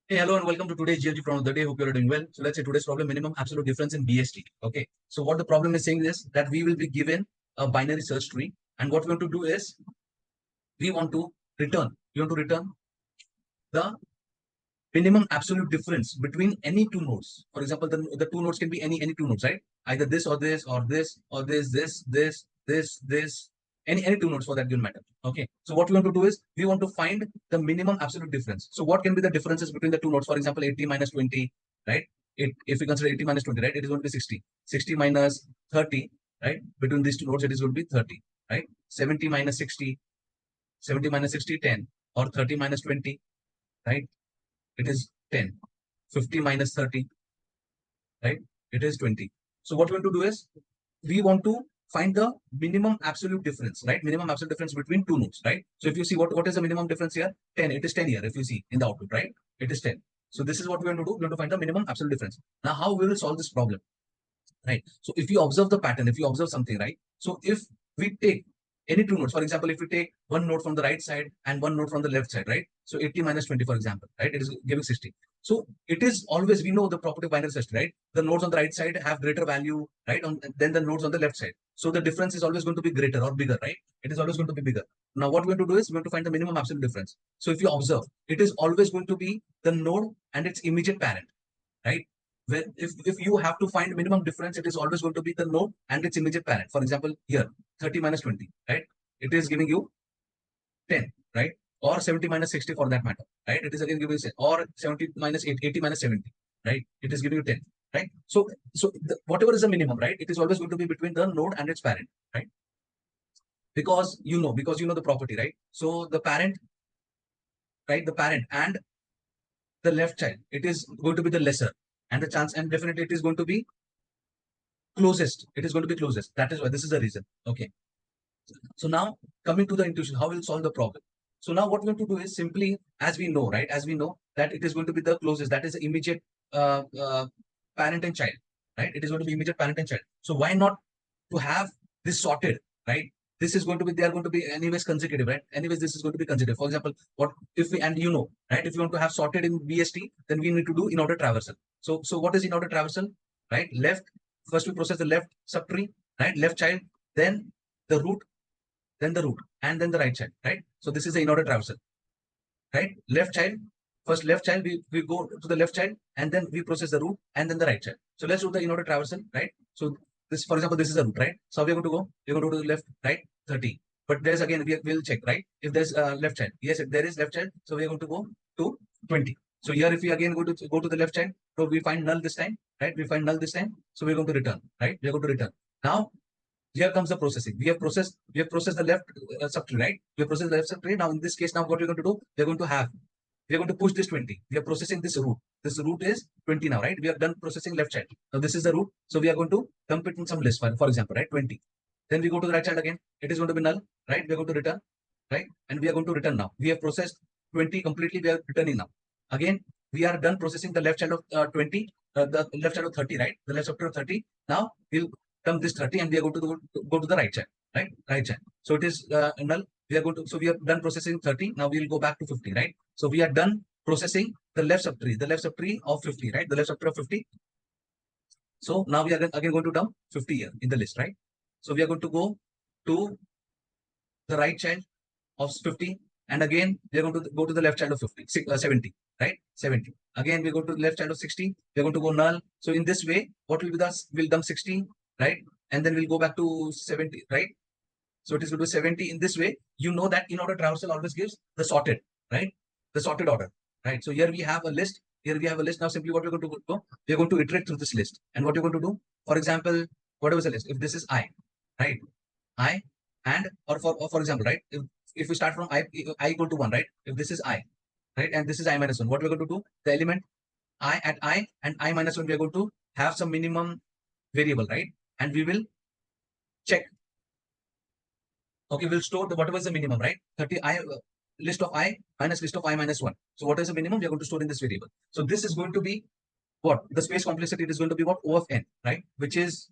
Hey, hello and welcome to today's GFG problem of the day. Hope you're doing well. So let's say today's problem, minimum absolute difference in BST. Okay. So what the problem is saying is that we will be given a binary search tree, and what we want to do is we want to return the minimum absolute difference between any two nodes. For example, the two nodes can be any two nodes, right? Either this or this or this or this, any two nodes for that given matter. Okay. So what we want to do is we want to find the minimum absolute difference. So what can be the differences between the two nodes? For example, 80 minus 20, right? If we consider 80 minus 20, right, it is going to be 60. 60 minus 30, right? Between these two nodes, it is going to be 30, right? 70 minus 60, 70 minus 60, 10, or 30 minus 20, right? It is 10. 50 minus 30, right? It is 20. So what we want to do is we want to find the minimum absolute difference, right? Minimum absolute difference between two nodes, right? So if you see what is the minimum difference here? 10. It is 10 here. If you see in the output, right? It is 10. So this is what we want to do. We want to find the minimum absolute difference. Now, how we will solve this problem, right? So if you observe the pattern, if you observe something, right? So if we take any two nodes, for example, if we take one node from the right side and one node from the left side, right? So 80 minus 20, for example, right? It is giving 60. So it is always, we know the property of binary search, right? The nodes on the right side have greater value, right? Than the nodes on the left side. So the difference is always going to be greater or bigger, right? It is always going to be bigger. Now what we're going to do is we're going to find the minimum absolute difference. So if you observe, it is always going to be the node and its immediate parent, right? When if you have to find minimum difference, it is always going to be the node and its immediate parent. For example, here 30 minus 20, right? It is giving you 10, right? Or 70 minus 60 for that matter, right? It is again giving you, or 70 minus 8, 80 minus 70, right? It is giving you 10, right? So whatever is the minimum, right? It is always going to be between the node and its parent, right? Because you know the property, right? So the parent, right? The parent and the left child, it is going to be the lesser, and the chance, and definitely it is going to be closest. It is going to be closest. That is why this is the reason. Okay. So now coming to the intuition, how we'll solve the problem. So now what we want to do is simply, as we know, right? As we know that it is going to be the closest, that is the immediate parent and child, right? It is going to be immediate parent and child. So why not to have this sorted, right? This is going to be, they are going to be anyways consecutive, right? Anyways, this is going to be consecutive. For example, what if we, and you know, right? If you want to have sorted in BST, then we need to do in order traversal. So what is in order traversal, right? Left, first we process the left subtree, right? Left child, then the root, then the root, and then the right child, right? So this is the in-order traversal, right? Left child, first left child, we go to the left child, and then we process the root, and then the right child. So let's do the in-order traversal, right? So this, for example, this is the root, right? So we're going to go, we're going to go to the left, right? 30. But there's again, we'll check, right? If there's left child, yes, if there is left child, so we're going to go to 20. So here, if we again go to the left child, so we find null this time, right? We find null this time, so we're going to return, right? We're going to return. Now here comes the processing. We have processed the left subtree, right? We have processed the left subtree. Now in this case, now what we're going to do, we're going to push this 20. We are processing this root. This root is 20 now, right? We are done processing left child. Now this is the root. So we are going to dump it in some list file, for example, right? 20. Then we go to the right child again. It is going to be null, right? We are going to return, right? And we are going to return now. We have processed 20 completely. We are returning now. Again, we are done processing the left child of 20, the left child of 30, right? The left subtree of 30. Now we'll dump this 30 and we are going to go to the right child, right? Right child. So it is null. We are going to, so we are done processing 30. Now we will go back to 50, right? So we are done processing the left subtree of 50, right? The left subtree of 50. So now we are again going to dump 50 here in the list, right? So we are going to go to the right child of 50, and again we are going to go to the left child of 50, 70, right? 70. Again we go to the left child of 60. We are going to go null. So in this way, what will be this? We'll dump 60, right? And then we'll go back to 70, right? So it is going to be 70. In this way, you know that in order traversal always gives the sorted, right? The sorted order, right? So here we have a list. Here we have a list. Now simply what we're going to do, we're going to iterate through this list. And what you're going to do, for example, whatever is the list, if this is I, right? I, and or for example, right? If we start from I equal to 1, right? If this is I, right? And this is I minus 1, what we're going to do, the element I at I and I minus 1, we are going to have some minimum variable, right? And we will check. Okay, we'll store the whatever is the minimum, right? 30 I list of I minus list of I minus 1. So what is the minimum? We are going to store in this variable. So this is going to be what? The space complexity, it is going to be what? O of n, right? Which is,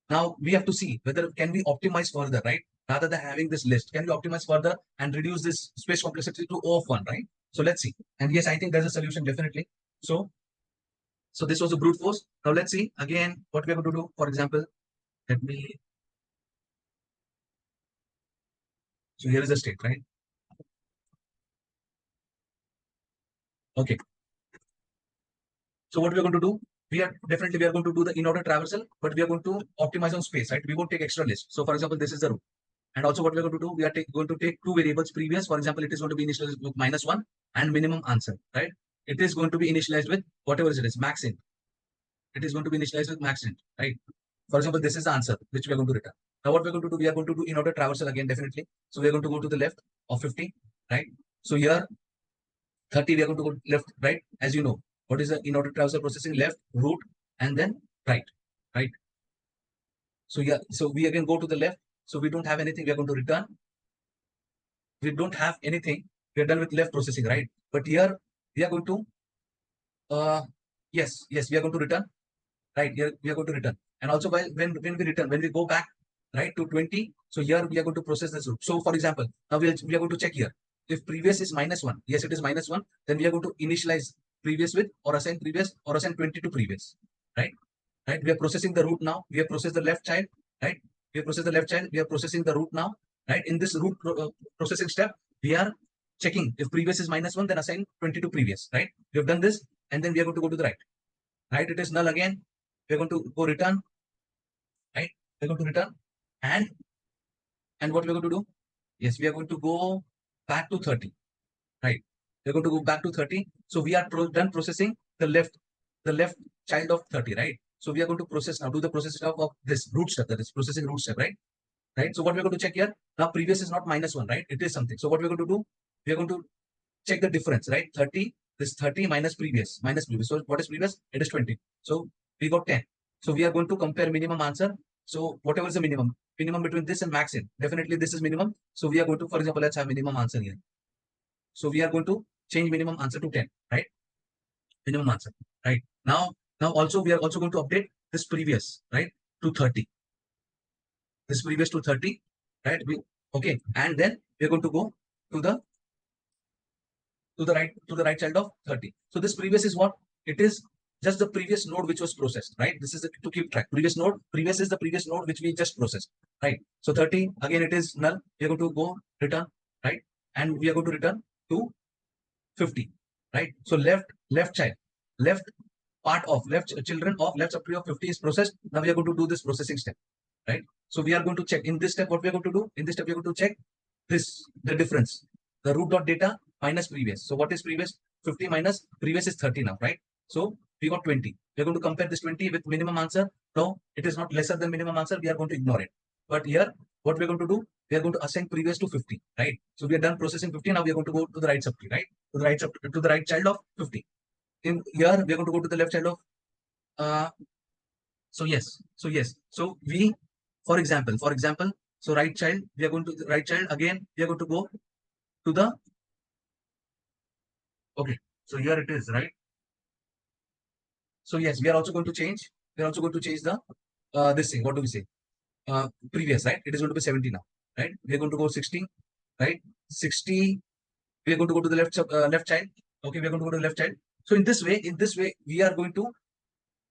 now we have to see whether can we optimize further, right? Rather than having this list, can we optimize further and reduce this space complexity to O of 1, right? So let's see. And yes, I think there's a solution definitely. So this was a brute force. Now let's see again what we're going to do. For example, let me. So here is the state, right? Okay. So what we are going to do? We are going to do the in-order traversal, but we are going to optimize on space, right? We won't take extra list. So for example, this is the route. And also what we're going to do, we are going to take two variables previous. For example, it is going to be initialized with -1 and minimum answer, right? It is going to be initialized with whatever it is, max int. It is going to be initialized with max int, right? For example, this is the answer which we are going to return. Now what we're going to do, we are going to do in-order traversal again, definitely. So we are going to go to the left of 50, right? So here 30, we are going to go left, right? As you know, what is the in-order traversal processing? Left, root, and then right, right? So yeah, so we again go to the left. So we don't have anything. We are going to return. We don't have anything. We are done with left processing, right? But here we are going to, yes, we are going to return, right? Here we are going to return. And also when we return, when we go back, right, to 20, so here we are going to process this root. So for example, now we are going to check here. If previous is -1, yes, it is -1, then we are going to initialize previous with or assign previous or assign 20 to previous, right? Right? We are processing the root now. We have processed the left child, right? We have processed the left child. We are processing the root now, right? In this root processing step, we are checking if previous is -1, then assign 20 to previous, right? We have done this, and then we are going to go to the right, right? It is null again. We are going to go return, right? We are going to return, and what we are going to do? Yes, we are going to go back to 30, right? We are going to go back to 30. So we are done processing the left child of 30, right? So we are going to process now, do the process of this root step, that is processing root step, right? Right. So what we're going to check here, now previous is not -1, right? It is something. So what we're going to do, we are going to check the difference, right? 30, this 30 minus previous, minus previous. So what is previous? It is 20. So we got 10. So we are going to compare minimum answer. So whatever is the minimum between this and max in, definitely this is minimum. So we are going to, for example, let's have minimum answer here. So we are going to change minimum answer to 10, right? Minimum answer, right? Now also we are also going to update this previous, right, to 30. This previous to 30, right? Okay, and then we're going to go to the right child of 30. So this previous is what? It is just the previous node which was processed, right? This is to keep track. Previous is the previous node which we just processed, right? So 30, again it is null. We are going to go return, right? And we are going to return to 50, right? So left child, left part of left children of left subtree of 50 is processed. Now we are going to do this processing step, right? So we are going to check in this step what we are going to do. In this step we are going to check the difference, the root dot data minus previous. So what is previous? 50 minus previous is 30 now, right? So we got 20. We are going to compare this 20 with minimum answer. No, it is not lesser than minimum answer. We are going to ignore it. But here, what we are going to do, we are going to assign previous to 50, right? So we are done processing 50. Now we are going to go to the right subtree, right? To the right child of 50. In here, we are going to go to the left child of so we, for example, so right child, we are going to the right child again. We are going to go to the okay. So here it is, right? So yes, we are also going to change. We are also going to change the this thing. What do we say? Previous, right? It is going to be 70 now, right? We are going to go 60, right? 60. We are going to go to the left child. Okay, we are going to go to the left child. So in this way, we are going to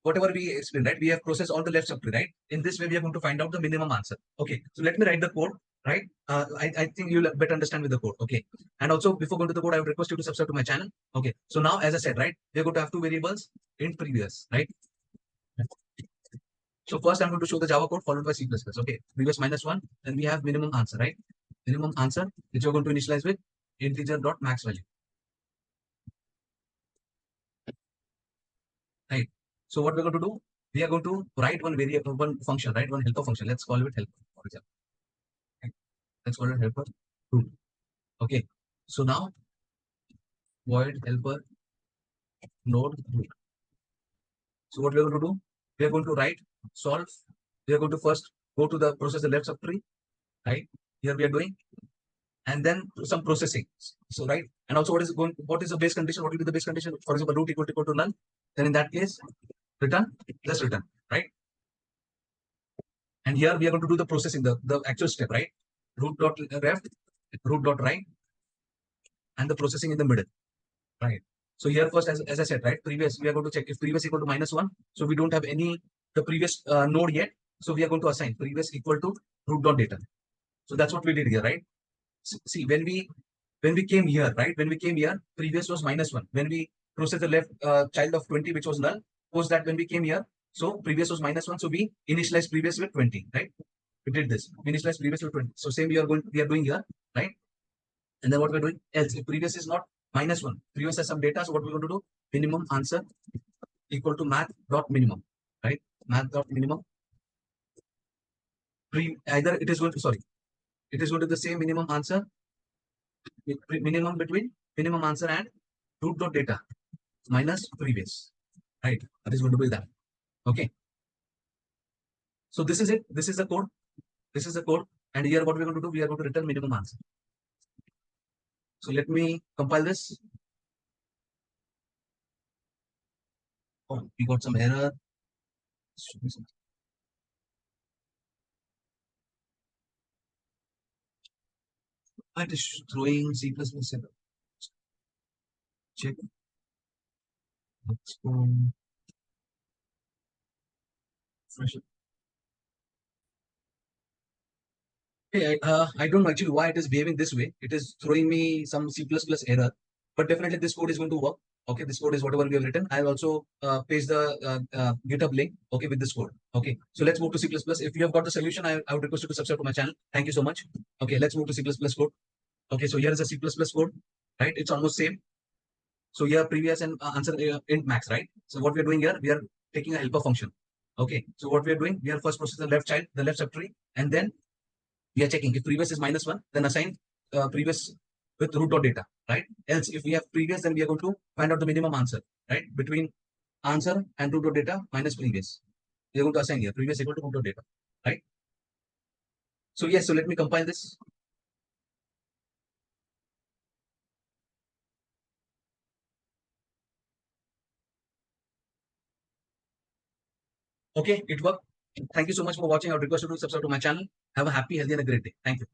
whatever we explain, right? We have processed all the left subtree, right? In this way, we are going to find out the minimum answer. Okay, so let me write the code, right? I think you'll better understand with the code. Okay, and also before going to the code, I would request you to subscribe to my channel. Okay, so now as I said, right, we're going to have two variables in previous, right? So first I'm going to show the Java code followed by C++. Okay, previous -1, then we have minimum answer, right? Minimum answer which you're going to initialize with integer dot max value, right? So what we're going to do, we are going to write one variable, one function, right? One helper function. Let's call it helper, for example. Right? Let's call it helper root. Okay. So now void helper node root. So what we're going to do, we are going to write solve. We are going to first go to the process the left subtree, right? Here we are doing, and then some processing. So right, and also what is the base condition? What will be the base condition? For example, root equal to none. Then in that case, return, just return, right? And here we are going to do the processing, the actual step, right? Root dot left, root dot right, and the processing in the middle. right? So here first, as I said, right, previous, we are going to check if previous equal to -1. So we don't have any, the previous node yet. So we are going to assign previous equal to root dot data. So that's what we did here, right? See, when we came here, right? When we came here, previous was -1. When we processed the left child of 20, which was null, post that when we came here, so previous was -1. So we initialized previous with 20, right? We did this. We initialized previous with 20. So same we are doing here, right? And then what we're doing else, if previous is not -1, previous has some data. So what we're going to do, minimum answer equal to math dot minimum, right? Math dot minimum. Either it is going to, sorry, it is going to the same minimum answer, minimum between minimum answer and root dot data minus previous, right? That is going to be that. Okay. So this is it. This is the code. This is the code. And here what we're going to do, we are going to return minimum answer. So let me compile this. Oh, we got some error. It is throwing C++ error. Check. Let's go. Fresh. Hey, I don't know actually why it is behaving this way. It is throwing me some C++ error, but definitely this code is going to work. Okay, this code is whatever we have written. I'll also paste the GitHub link. Okay, with this code. Okay, so let's move to C++. If you have got the solution, I would request you to subscribe to my channel. Thank you so much. Okay, let's move to C++ code. Okay, so here is a C++ code, right? It's almost same. So here previous and answer int max, right? So what we are doing here, we are taking a helper function. Okay, so what we are doing, we are first process the left child, the left subtree, and then we are checking if previous is -1, then assign previous with root dot data, right? Else, if we have previous, then we are going to find out the minimum answer, right? Between answer and root dot data minus previous. We are going to assign here previous equal to root dot data, right? So yes, so let me compile this. Okay, it worked. Thank you so much for watching. I would request you to subscribe to my channel. Have a happy, healthy, and a great day. Thank you.